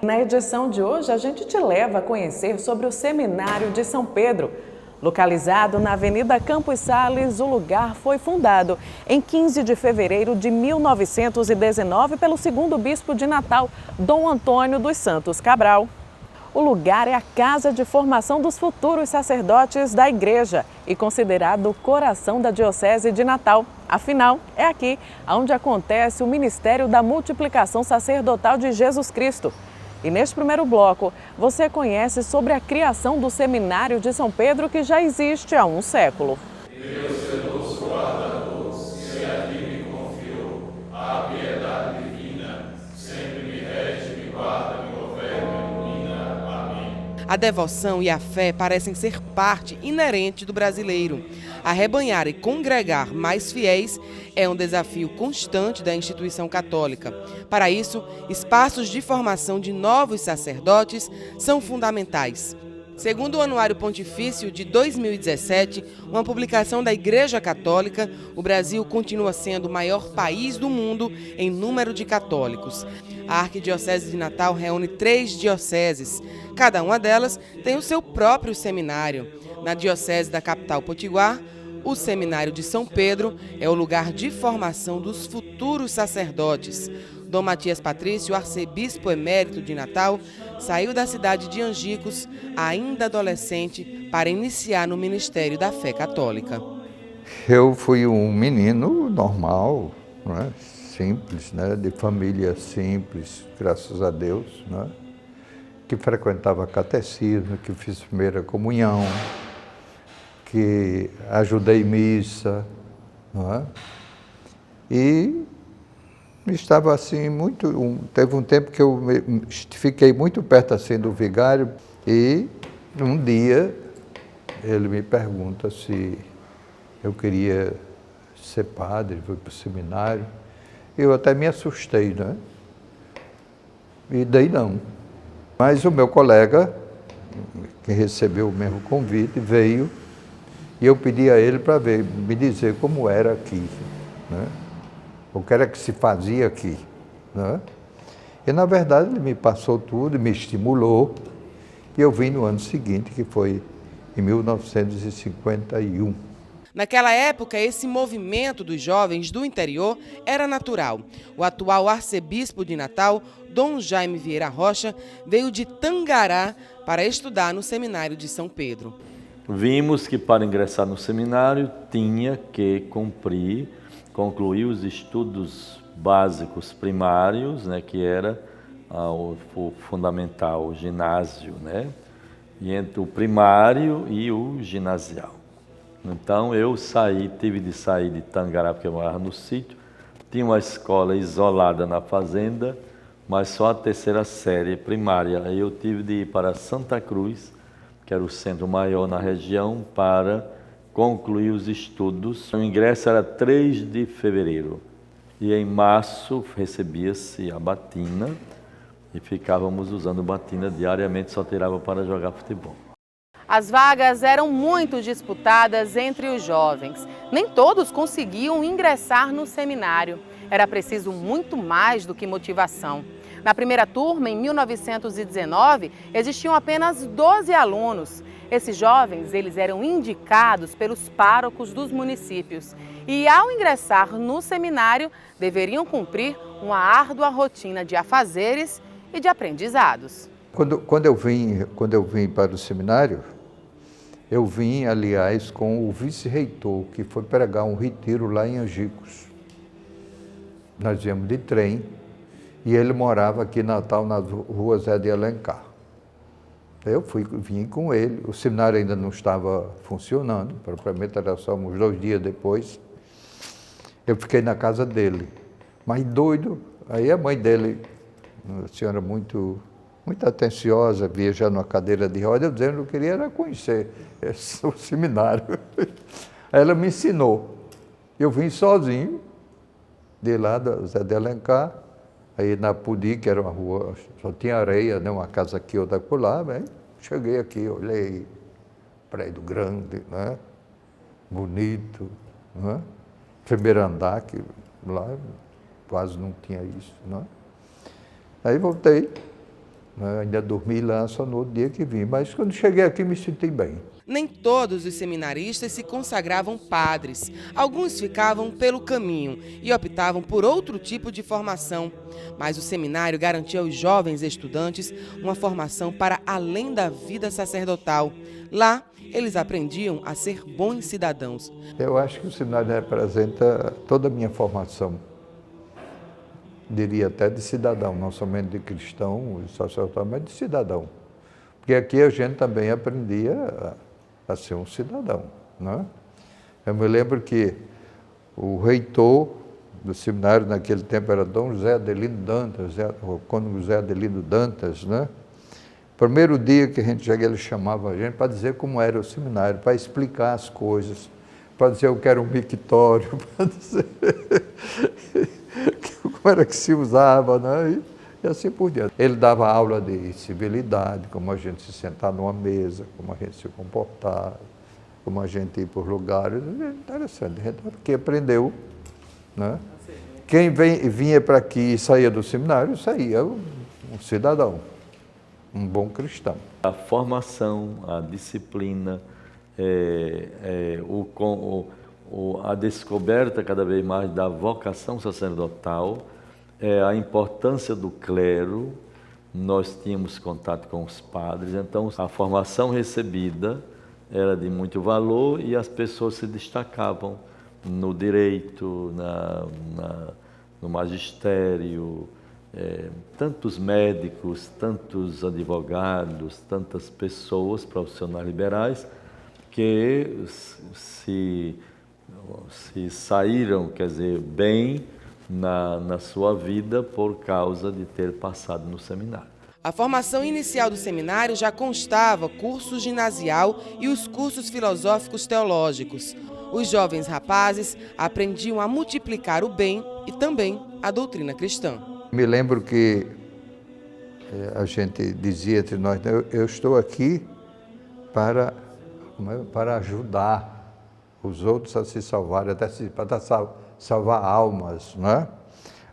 Na edição de hoje, a gente te leva a conhecer sobre o Seminário de São Pedro. Localizado na Avenida Campos Sales, o lugar foi fundado em 15 de fevereiro de 1919 pelo segundo bispo de Natal, Dom Antônio dos Santos Cabral. O lugar é a casa de formação dos futuros sacerdotes da igreja e considerado o coração da Diocese de Natal. Afinal, é aqui onde acontece o ministério da multiplicação sacerdotal de Jesus Cristo. E neste primeiro bloco, você conhece sobre a criação do Seminário de São Pedro, que já existe há um século. Deus zeloso guarda-nos, se a ti me confiou a piedade divina, sempre me rege, me guarda, me governa, ilumina. Amém. A devoção e a fé parecem ser parte inerente do brasileiro. Arrebanhar e congregar mais fiéis é um desafio constante da instituição católica. Para isso, espaços de formação de novos sacerdotes são fundamentais. Segundo o Anuário Pontifício de 2017, uma publicação da Igreja Católica, o Brasil continua sendo o maior país do mundo em número de católicos. A Arquidiocese de Natal reúne 3 dioceses. Cada uma delas tem o seu próprio seminário. Na Diocese da capital Potiguar, o Seminário de São Pedro é o lugar de formação dos futuros sacerdotes. Dom Matias Patrício, arcebispo emérito de Natal, saiu da cidade de Angicos, ainda adolescente, para iniciar no ministério da fé católica. Eu fui um menino normal, né? Simples, né? De família simples, graças a Deus, né? Que frequentava catecismo, que fiz primeira comunhão, que ajudei missa, não é? E estava assim teve um tempo que eu fiquei muito perto assim do vigário e um dia ele me pergunta se eu queria ser padre, fui para o seminário. Eu até me assustei, né? E daí não. Mas o meu colega, que recebeu o mesmo convite, veio e eu pedi a ele para me dizer como era aqui, né? O que era que se fazia aqui, né? E, na verdade, ele me passou tudo, me estimulou, e eu vim no ano seguinte, que foi em 1951. Naquela época, esse movimento dos jovens do interior era natural. O atual arcebispo de Natal, Dom Jaime Vieira Rocha, veio de Tangará para estudar no Seminário de São Pedro. Vimos que para ingressar no seminário tinha que concluir os estudos básicos primários, né, que era o fundamental, o ginásio, né, e entre o primário e o ginasial. Então eu tive de sair de Tangará, porque eu morava no sítio, tinha uma escola isolada na fazenda, mas só a 3ª série primária. Aí eu tive de ir para Santa Cruz, que era o centro maior na região, para concluir os estudos. O ingresso era 3 de fevereiro e em março recebia-se a batina e ficávamos usando batina diariamente, só tirava para jogar futebol. As vagas eram muito disputadas entre os jovens. Nem todos conseguiam ingressar no seminário. Era preciso muito mais do que motivação. Na primeira turma, em 1919, existiam apenas 12 alunos. Esses jovens, eles eram indicados pelos párocos dos municípios e, ao ingressar no seminário, deveriam cumprir uma árdua rotina de afazeres e de aprendizados. Quando eu vim para o seminário, eu vim, aliás, com o vice-reitor, que foi pregar um retiro lá em Angicos. Nós viemos de trem e ele morava aqui em Natal, na rua Zé de Alencar. Eu vim com ele, o seminário ainda não estava funcionando, propriamente era só uns 2 dias depois. Eu fiquei na casa dele, mas doido. Aí a mãe dele, uma senhora muito atenciosa, viajando numa cadeira de roda, eu dizendo que eu queria era conhecer o seminário. Aí ela me ensinou. Eu vim sozinho, de lá da Zé de Alencar, aí na Pudi, que era uma rua, só tinha areia, né? Uma casa aqui, outra por lá, bem, cheguei aqui, olhei, prédio grande, né? Bonito, né? Primeiro andar, que lá quase não tinha isso, né? Aí voltei né? Ainda dormi lá só no outro dia que vim, mas quando cheguei aqui me senti bem. Nem todos os seminaristas se consagravam padres. Alguns ficavam pelo caminho e optavam por outro tipo de formação. Mas o seminário garantia aos jovens estudantes uma formação para além da vida sacerdotal. Lá, eles aprendiam a ser bons cidadãos. Eu acho que o seminário representa toda a minha formação. Diria até de cidadão, não somente de cristão e sacerdotal, mas de cidadão. Porque aqui a gente também aprendia a ser um cidadão, né? Eu me lembro que o reitor do seminário naquele tempo era Dom José Adelino Dantas, o cônego José Adelino Dantas, né? Primeiro dia que a gente chega, ele chamava a gente para dizer como era o seminário, para explicar as coisas, para dizer o que era um mictório, para dizer como era que se usava, né? E assim por diante. Ele dava aula de civilidade, como a gente se sentar numa mesa, como a gente se comportar, como a gente ir por lugares. É interessante, a gente que aprendeu, né? Quem vinha para aqui e saía do seminário, saía um cidadão, um bom cristão. A formação, a disciplina, a descoberta cada vez mais da vocação sacerdotal, a importância do clero, nós tínhamos contato com os padres, então a formação recebida era de muito valor e as pessoas se destacavam no direito, no magistério, tantos médicos, tantos advogados, tantas pessoas profissionais liberais que se saíram, quer dizer, bem na sua vida por causa de ter passado no seminário. A formação inicial do seminário já constava curso ginasial e os cursos filosóficos teológicos. Os jovens rapazes aprendiam a multiplicar o bem e também a doutrina cristã. Me lembro que a gente dizia entre nós, eu estou aqui para ajudar os outros a se salvarem, até para salvar almas, não é?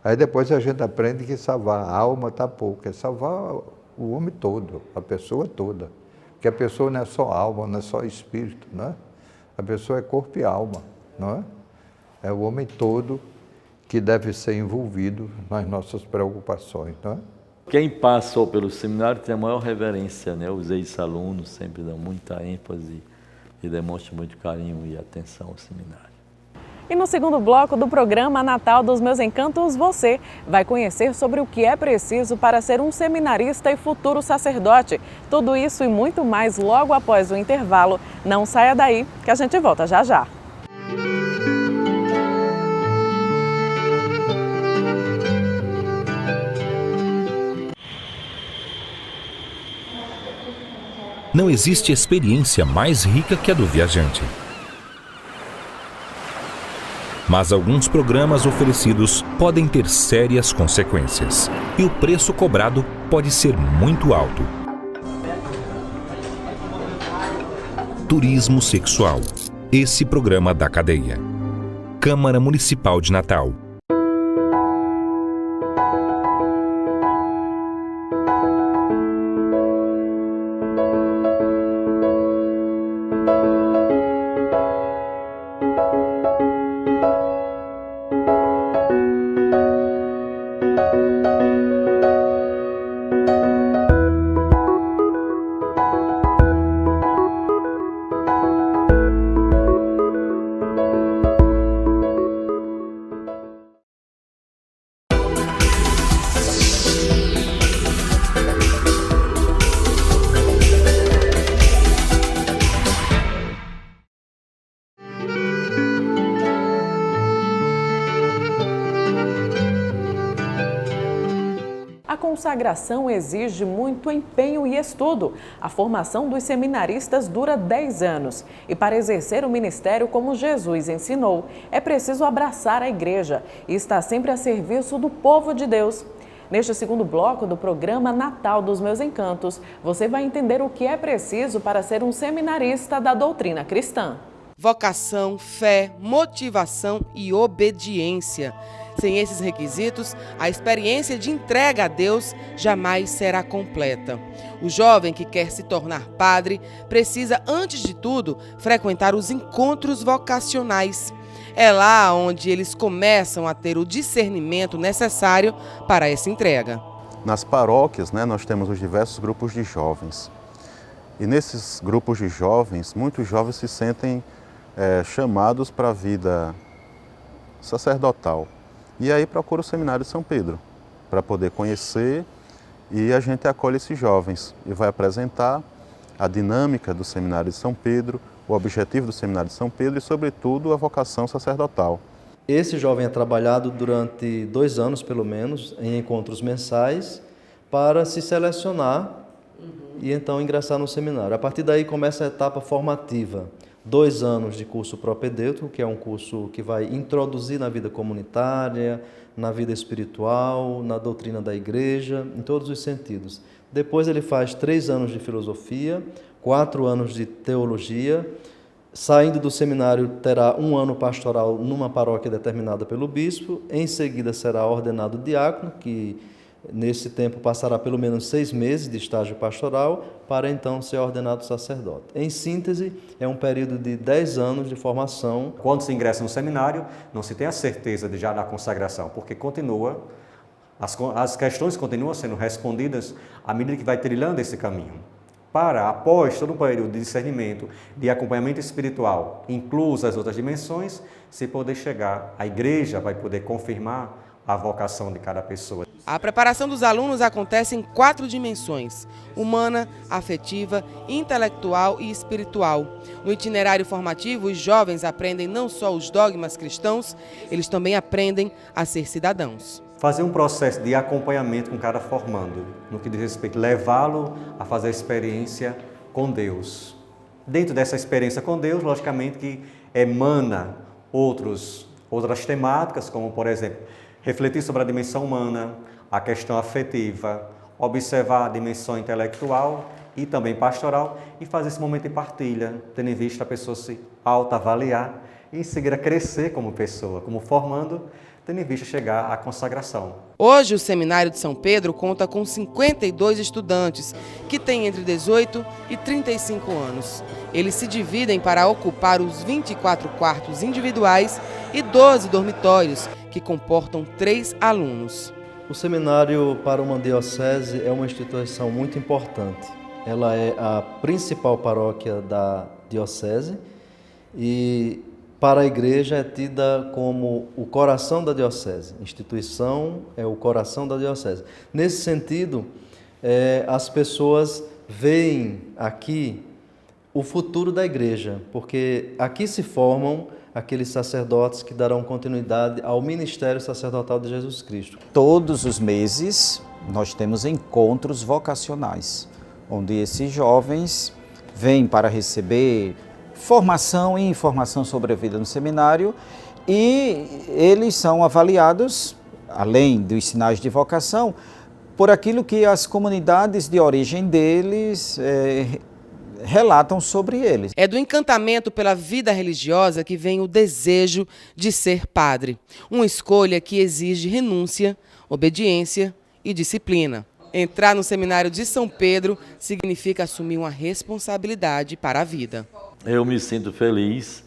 Aí depois a gente aprende que salvar a alma está pouco, é salvar o homem todo, a pessoa toda. Porque a pessoa não é só alma, não é só espírito, não é? A pessoa é corpo e alma, não é? É o homem todo que deve ser envolvido nas nossas preocupações, não é? Quem passou pelo seminário tem a maior reverência, né? Os ex-alunos sempre dão muita ênfase e demonstram muito carinho e atenção ao seminário. E no segundo bloco do programa Natal dos Meus Encantos, você vai conhecer sobre o que é preciso para ser um seminarista e futuro sacerdote. Tudo isso e muito mais logo após o intervalo. Não saia daí, que a gente volta já já. Não existe experiência mais rica que a do viajante. Mas alguns programas oferecidos podem ter sérias consequências. E o preço cobrado pode ser muito alto. Turismo sexual. Esse programa da cadeia. Câmara Municipal de Natal. A consagração exige muito empenho e estudo. A formação dos seminaristas dura 10 anos. E para exercer o ministério como Jesus ensinou, é preciso abraçar a igreja e estar sempre a serviço do povo de Deus. Neste segundo bloco do programa Natal dos Meus Encantos, você vai entender o que é preciso para ser um seminarista da doutrina cristã. Vocação, fé, motivação e obediência. Sem esses requisitos, a experiência de entrega a Deus jamais será completa. O jovem que quer se tornar padre precisa, antes de tudo, frequentar os encontros vocacionais. É lá onde eles começam a ter o discernimento necessário para essa entrega. Nas paróquias, nós temos os diversos grupos de jovens. E nesses grupos de jovens, muitos jovens se sentem chamados para a vida sacerdotal. E aí procura o Seminário de São Pedro, para poder conhecer, e a gente acolhe esses jovens e vai apresentar a dinâmica do Seminário de São Pedro, o objetivo do Seminário de São Pedro e, sobretudo, a vocação sacerdotal. Esse jovem é trabalhado durante 2 anos, pelo menos, em encontros mensais, para se selecionar e então ingressar no seminário. A partir daí começa a etapa formativa. 2 anos de curso propedêutico, que é um curso que vai introduzir na vida comunitária, na vida espiritual, na doutrina da igreja, em todos os sentidos. Depois ele faz 3 anos de filosofia, 4 anos de teologia. Saindo do seminário, terá 1 ano pastoral numa paróquia determinada pelo bispo. Em seguida, será ordenado diácono, que nesse tempo passará pelo menos 6 meses de estágio pastoral, para então ser ordenado sacerdote. Em síntese, é um período de 10 anos de formação. Quando se ingressa no seminário, não se tem a certeza de já da consagração, porque as questões continuam sendo respondidas à medida que vai trilhando esse caminho. Para, após todo um período de discernimento, de acompanhamento espiritual, incluso as outras dimensões, se poder chegar, a igreja vai poder confirmar a vocação de cada pessoa. A preparação dos alunos acontece em 4 dimensões: humana, afetiva, intelectual e espiritual. No itinerário formativo, os jovens aprendem não só os dogmas cristãos, eles também aprendem a ser cidadãos. Fazer um processo de acompanhamento com cada formando, no que diz respeito, levá-lo a fazer a experiência com Deus. Dentro dessa experiência com Deus, logicamente que emana outras temáticas, como, por exemplo, refletir sobre a dimensão humana, a questão afetiva, observar a dimensão intelectual e também pastoral e fazer esse momento de partilha, tendo em vista a pessoa se autoavaliar e em seguida crescer como pessoa, como formando, tendo em vista chegar à consagração. Hoje, o Seminário de São Pedro conta com 52 estudantes, que têm entre 18 e 35 anos. Eles se dividem para ocupar os 24 quartos individuais e 12 dormitórios, que comportam 3 alunos. O seminário para uma diocese é uma instituição muito importante. Ela é a principal paróquia da diocese e para a igreja é tida como o coração da diocese. A instituição é o coração da diocese. Nesse sentido, as pessoas veem aqui o futuro da igreja, porque aqui se formam aqueles sacerdotes que darão continuidade ao ministério sacerdotal de Jesus Cristo. Todos os meses nós temos encontros vocacionais, onde esses jovens vêm para receber formação e informação sobre a vida no seminário e eles são avaliados, além dos sinais de vocação, por aquilo que as comunidades de origem deles relatam sobre eles. É do encantamento pela vida religiosa que vem o desejo de ser padre. Uma escolha que exige renúncia, obediência e disciplina. Entrar no Seminário de São Pedro significa assumir uma responsabilidade para a vida. Eu me sinto feliz,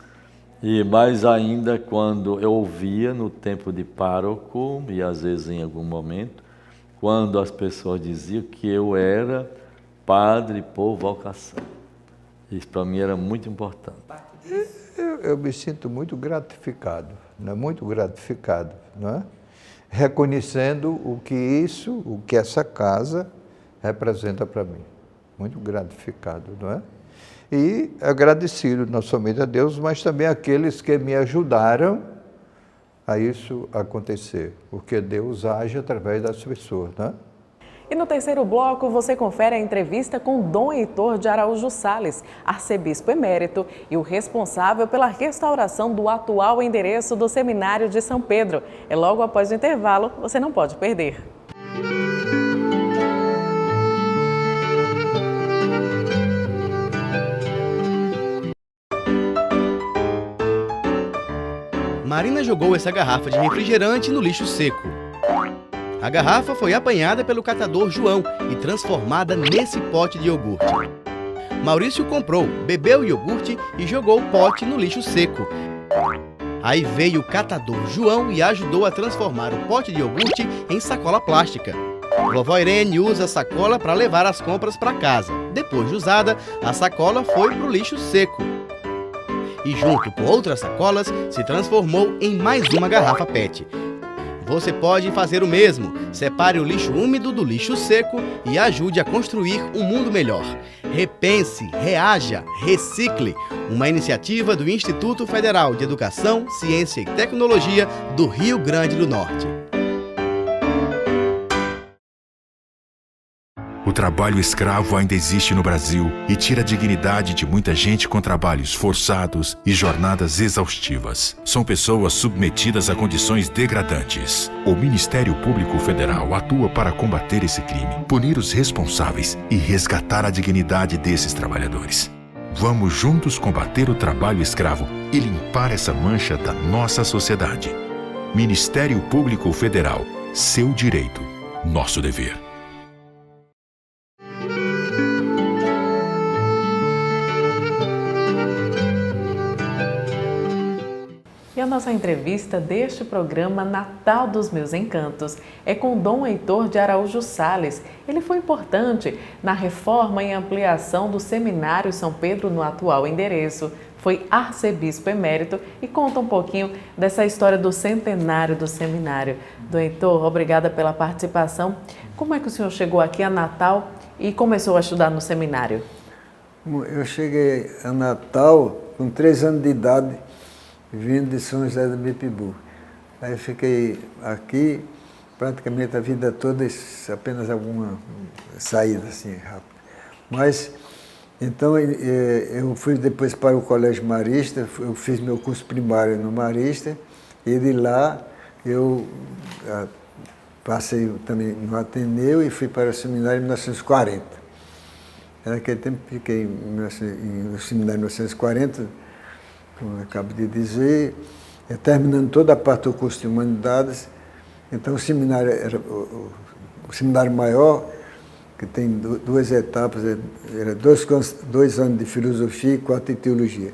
e mais ainda quando eu ouvia no tempo de pároco, e às vezes em algum momento, quando as pessoas diziam que eu era padre por vocação. Isso para mim era muito importante. Eu me sinto muito gratificado, muito gratificado, não é? Reconhecendo o que essa casa representa para mim. Muito gratificado, não é? E agradecido não somente a Deus, mas também àqueles que me ajudaram a isso acontecer, porque Deus age através das pessoas, né? E no terceiro bloco você confere a entrevista com Dom Heitor de Araújo Sales, arcebispo emérito e o responsável pela restauração do atual endereço do Seminário de São Pedro. É logo após o intervalo, você não pode perder. Marina menina jogou essa garrafa de refrigerante no lixo seco. A garrafa foi apanhada pelo catador João e transformada nesse pote de iogurte. Maurício comprou, bebeu o iogurte e jogou o pote no lixo seco. Aí veio o catador João e ajudou a transformar o pote de iogurte em sacola plástica. Vovó Irene usa a sacola para levar as compras para casa. Depois de usada, a sacola foi para o lixo seco. E junto com outras sacolas, se transformou em mais uma garrafa PET. Você pode fazer o mesmo. Separe o lixo úmido do lixo seco e ajude a construir um mundo melhor. Repense, reaja, recicle. Uma iniciativa do Instituto Federal de Educação, Ciência e Tecnologia do Rio Grande do Norte. O trabalho escravo ainda existe no Brasil e tira a dignidade de muita gente com trabalhos forçados e jornadas exaustivas. São pessoas submetidas a condições degradantes. O Ministério Público Federal atua para combater esse crime, punir os responsáveis e resgatar a dignidade desses trabalhadores. Vamos juntos combater o trabalho escravo e limpar essa mancha da nossa sociedade. Ministério Público Federal. Seu direito, nosso dever. E a nossa entrevista deste programa Natal dos Meus Encantos é com Dom Heitor de Araújo Sales. Ele foi importante na reforma e ampliação do Seminário São Pedro no atual endereço. Foi arcebispo emérito e conta um pouquinho dessa história do centenário do seminário. Dom Heitor, obrigada pela participação. Como é que o senhor chegou aqui a Natal e começou a estudar no seminário? Eu cheguei a Natal com 3 anos de idade, vindo de São José do Mipibu. Aí fiquei aqui praticamente a vida toda, apenas alguma saída assim rápida. Mas, então, eu fui depois para o Colégio Marista, eu fiz meu curso primário no Marista, e de lá eu passei também no Ateneu e fui para o seminário em 1940. Naquele tempo fiquei no seminário em 1940, como eu acabo de dizer, terminando toda a parte do curso de Humanidades. Então o seminário era o seminário maior, que tem 2 etapas, era 2 anos de filosofia e 4 de teologia.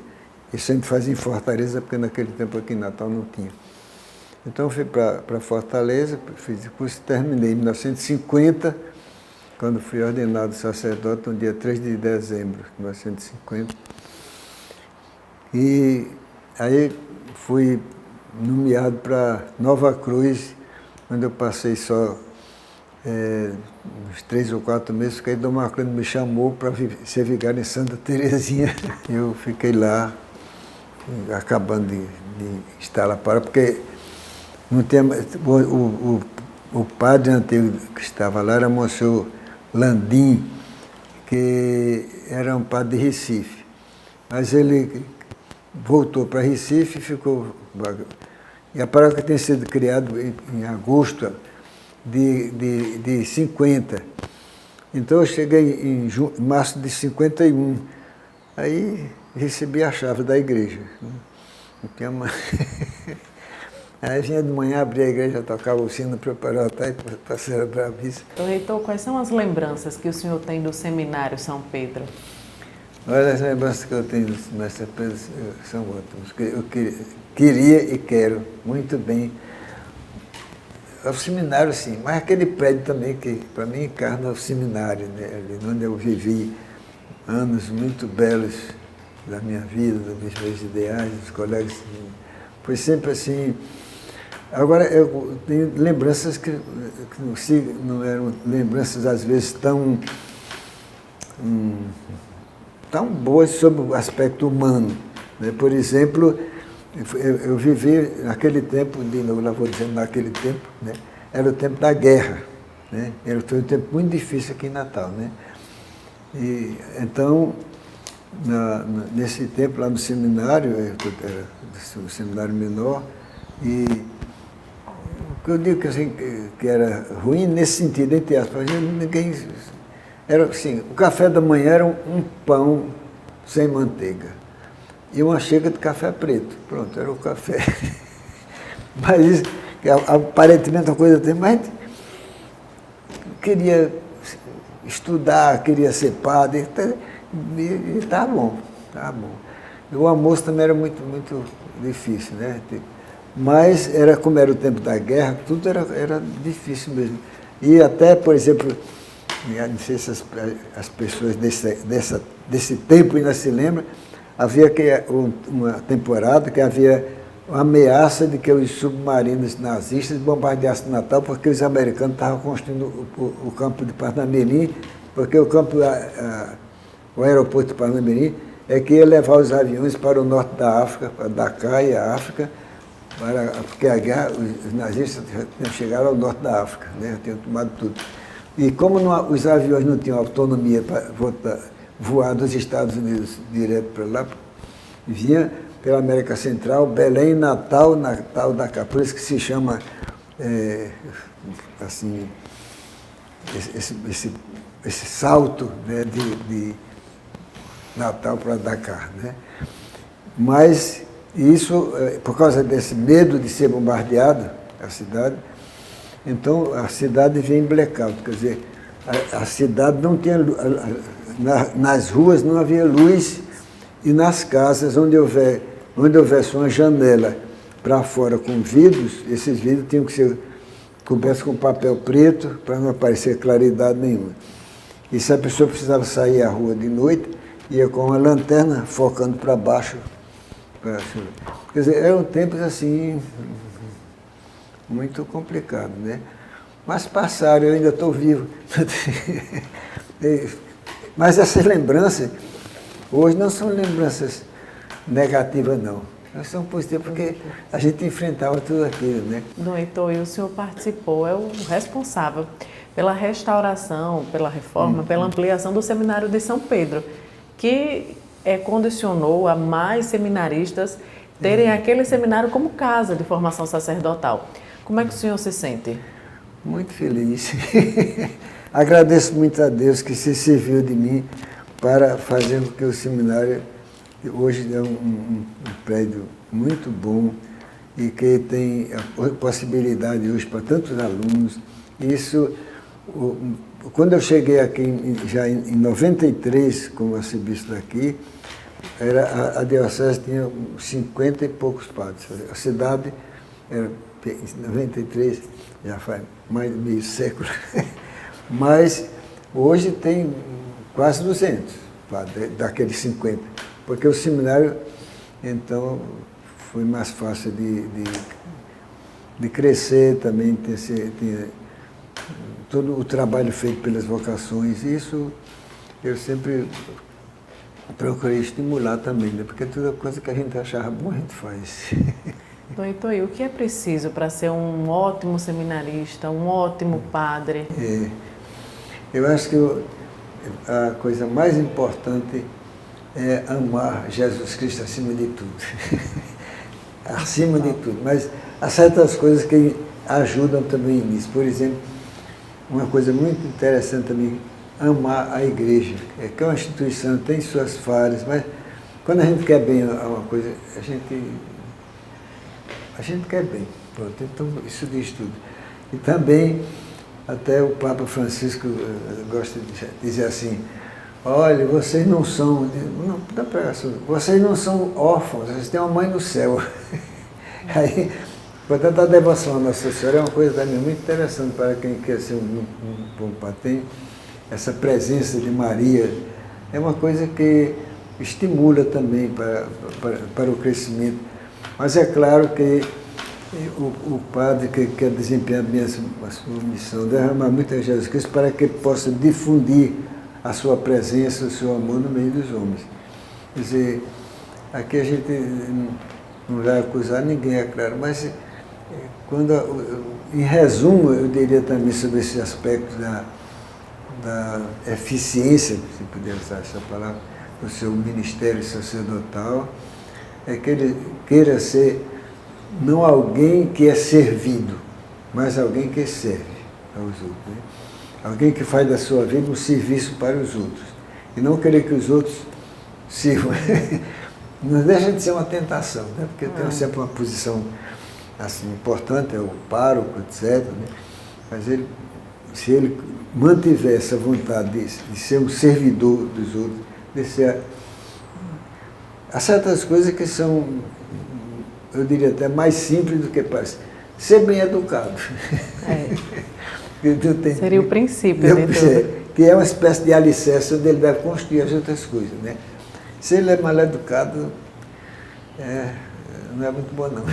E sempre fazia em Fortaleza, porque naquele tempo aqui em Natal não tinha. Então eu fui para Fortaleza, fiz o curso e terminei em 1950, quando fui ordenado sacerdote, no dia 3 de dezembro de 1950. E aí fui nomeado para Nova Cruz, onde eu passei só uns 3 ou 4 meses, porque aí Dom Marcos me chamou para ser vigário em Santa Terezinha. Eu fiquei lá, acabando de estar lá para, porque não tinha, o padre antigo que estava lá era Monsenhor Landim, que era um padre de Recife. Mas ele voltou para Recife e ficou... E a paróquia tem sido criada em agosto de 50. Então eu cheguei em março de 51. Aí recebi a chave da igreja. Não tinha mais... Aí vinha de manhã, abria a igreja, tocava o sino, preparava para celebrar a missa. Dom Heitor, quais são as lembranças que o senhor tem do Seminário São Pedro? Olha, as lembranças que eu tenho do Seminário Pedro são ótimas. Eu queria e quero muito bem o seminário, sim, mas aquele prédio também que, para mim, encarna o seminário, né? Ali onde eu vivi anos muito belos da minha vida, dos meus ideais, dos colegas. Foi sempre assim. Agora, eu tenho lembranças que não eram lembranças, às vezes, tão boas sobre o aspecto humano, né? Por exemplo, eu vivi naquele tempo, de novo, lá vou dizendo naquele tempo, né? Era o tempo da guerra, né? Foi um tempo muito difícil aqui em Natal, né? E, então, nesse tempo lá no seminário, era o seminário menor, e o que eu digo que era ruim nesse sentido, entre aspas, ninguém... Era assim, o café da manhã era um pão sem manteiga e uma xícara de café preto. Pronto, era o café. Mas isso, aparentemente a coisa tem, mas queria estudar, queria ser padre, e tá bom, tá bom. E o almoço também era muito, muito difícil, né? Mas como era o tempo da guerra, tudo era difícil mesmo. E até, por exemplo, não sei se as pessoas desse tempo ainda se lembram, havia uma temporada que havia uma ameaça de que os submarinos nazistas bombardeassem Natal porque os americanos estavam construindo o campo de Parnamirim, porque o aeroporto de Parnamirim é que ia levar os aviões para o norte da África, para Dakar e a África, porque a guerra, os nazistas tinham chegado ao norte da África, né, tinham tomado tudo. E como os aviões não tinham autonomia para voar dos Estados Unidos direto para lá, vinha pela América Central, Belém, Natal, Dakar. Por isso que se chama, assim, esse salto, né, de Natal para Dakar, né? Mas isso, por causa desse medo de ser bombardeado, a cidade, então a cidade vinha em blackout, quer dizer, a cidade não tinha, nas ruas não havia luz, e nas casas onde houvesse uma janela para fora com vidros, esses vidros tinham que ser cobertos com papel preto para não aparecer claridade nenhuma. E se a pessoa precisava sair à rua de noite, ia com uma lanterna focando para baixo. Quer dizer, eram tempos assim, muito complicados, né? Mas passaram, eu ainda estou vivo. Mas essas lembranças, hoje não são lembranças negativas, não. Elas são positivas porque a gente enfrentava tudo aquilo, né? Dom Heitor, e o senhor participou, é o responsável pela restauração, pela reforma, pela ampliação do Seminário de São Pedro, que condicionou a mais seminaristas terem aquele seminário como casa de formação sacerdotal. Como é que o senhor se sente? Muito feliz. Agradeço muito a Deus que se serviu de mim para fazer com que o seminário hoje é um prédio muito bom e que tem a possibilidade hoje para tantos alunos. Isso, quando eu cheguei aqui já em 93 como arcebispo daqui, a diocese tinha 50 e poucos padres. A cidade era em 93, já faz mais de meio século, mas hoje tem quase 200 padres, daqueles 50, porque o seminário, então, foi mais fácil de crescer também, tinha todo o trabalho feito pelas vocações, isso eu sempre procurei estimular também, né? Porque toda coisa que a gente achava bom a gente faz. Dom Heitor, e o que é preciso para ser um ótimo seminarista, um ótimo padre? Eu acho que a coisa mais importante é amar Jesus Cristo acima de tudo. Acima de tudo. Mas há certas coisas que ajudam também nisso. Por exemplo, uma coisa muito interessante também, amar a igreja, que é uma instituição, tem suas falhas, mas quando a gente quer bem uma coisa, a gente quer bem. Pronto, então isso diz tudo. E também, até o Papa Francisco gosta de dizer assim, olha, vocês não são, vocês não são órfãos, vocês têm uma mãe no céu. Aí, portanto, a devoção à Nossa Senhora é uma coisa também muito interessante para quem quer ser um bom padre. Tem essa presença de Maria, é uma coisa que estimula também para o crescimento. Mas é claro que o padre que quer desempenhar bem a sua missão deve amar muito a Jesus Cristo para que possa difundir a sua presença, o seu amor no meio dos homens. Quer dizer, aqui a gente não vai acusar ninguém, é claro, mas em resumo, eu diria também sobre esse aspecto da eficiência, se puder usar essa palavra, do seu ministério sacerdotal, é que ele queira ser não alguém que é servido, mas alguém que serve aos outros. Né? Alguém que faz da sua vida um serviço para os outros. E não querer que os outros sirvam. Não deixa de ser uma tentação, né? Porque tem sempre uma posição assim, importante, é o pároco, etc. Né? Mas se ele mantiver essa vontade de ser um servidor dos outros, de ser... Há certas coisas que são, eu diria até mais simples do que parece. Ser bem educado. Seria o princípio de tudo. Que é uma espécie de alicerce onde ele deve construir as outras coisas. Né? Se ele é mal educado, não é muito bom, não.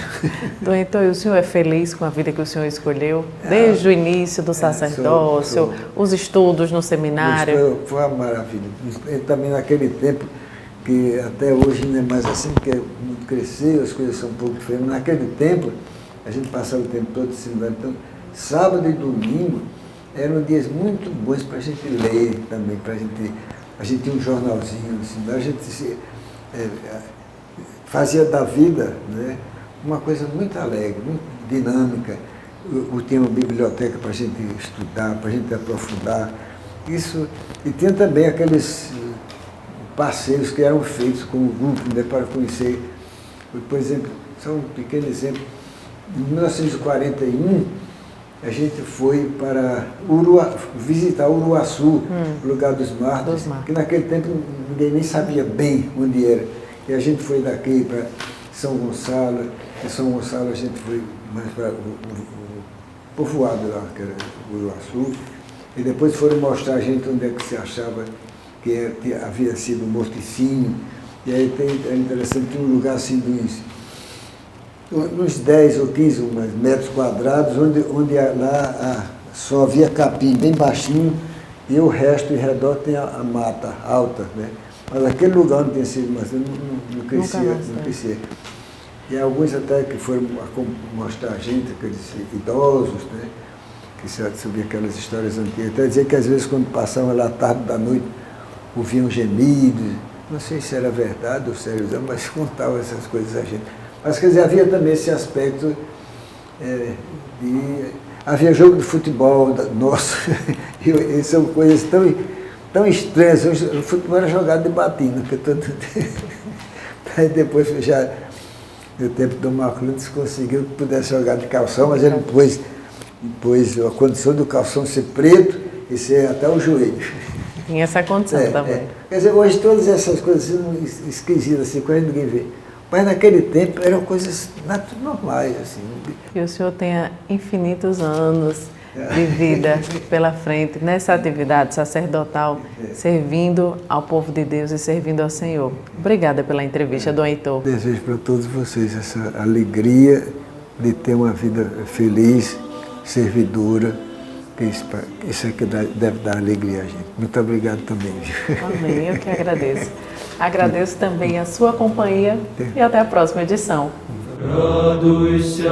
Dom Heitor, o senhor é feliz com a vida que o senhor escolheu? Desde o início do sacerdócio, os estudos no seminário? Foi uma maravilha. E também naquele tempo, que até hoje não é mais assim, porque o mundo cresceu, as coisas são um pouco diferentes. Naquele tempo, a gente passava o tempo todo no seminário. Então, sábado e domingo eram dias muito bons para a gente ler também. A gente tinha um jornalzinho no seminário, a gente fazia da vida, né, uma coisa muito alegre, muito dinâmica. Tinha uma biblioteca para a gente estudar, para a gente aprofundar. Isso, e tinha também aqueles passeios que eram feitos com o grupo, né, para conhecer. Por exemplo, só um pequeno exemplo, em 1941, a gente foi para visitar Uruaçu, lugar dos mártires, que naquele tempo ninguém nem sabia bem onde era. E a gente foi daqui para São Gonçalo, de São Gonçalo a gente foi mais para o povoado lá, que era Uruaçu, e depois foram mostrar a gente onde é que se achava que havia sido um morticínio. E aí é interessante, tem um lugar assim uns 10 ou 15 metros quadrados, onde lá só havia capim bem baixinho e o resto em redor tem a mata alta, né? Mas aquele lugar onde tinha sido, mas não crescia. E alguns até que foram mostrar a gente, aqueles idosos, né? Que sabia aquelas histórias antigas. Até dizer que às vezes quando passavam lá tarde da noite, ouviam gemidos, não sei se era verdade ou sério, mas contavam essas coisas a gente. Mas, quer dizer, havia também esse aspecto havia jogo de futebol nosso, e são coisas tão estranhas. O futebol era jogado de batina, aí depois já, no tempo do Marcos, conseguiu que pudesse jogar de calção, mas ele pôs a condição do calção ser preto e ser até o joelho. Tinha essa condição também. Quer dizer, hoje todas essas coisas são esquisitas, assim, quase ninguém vê. Mas naquele tempo eram coisas normais, assim. Que o senhor tenha infinitos anos de vida pela frente nessa atividade sacerdotal, servindo ao povo de Deus e servindo ao Senhor. Obrigada pela entrevista, Dom Heitor. Desejo para todos vocês essa alegria de ter uma vida feliz, servidora, que isso é que deve dar alegria a gente. Muito obrigado também. Amém, eu que agradeço. Agradeço também a sua companhia e até a próxima edição. Радуйся,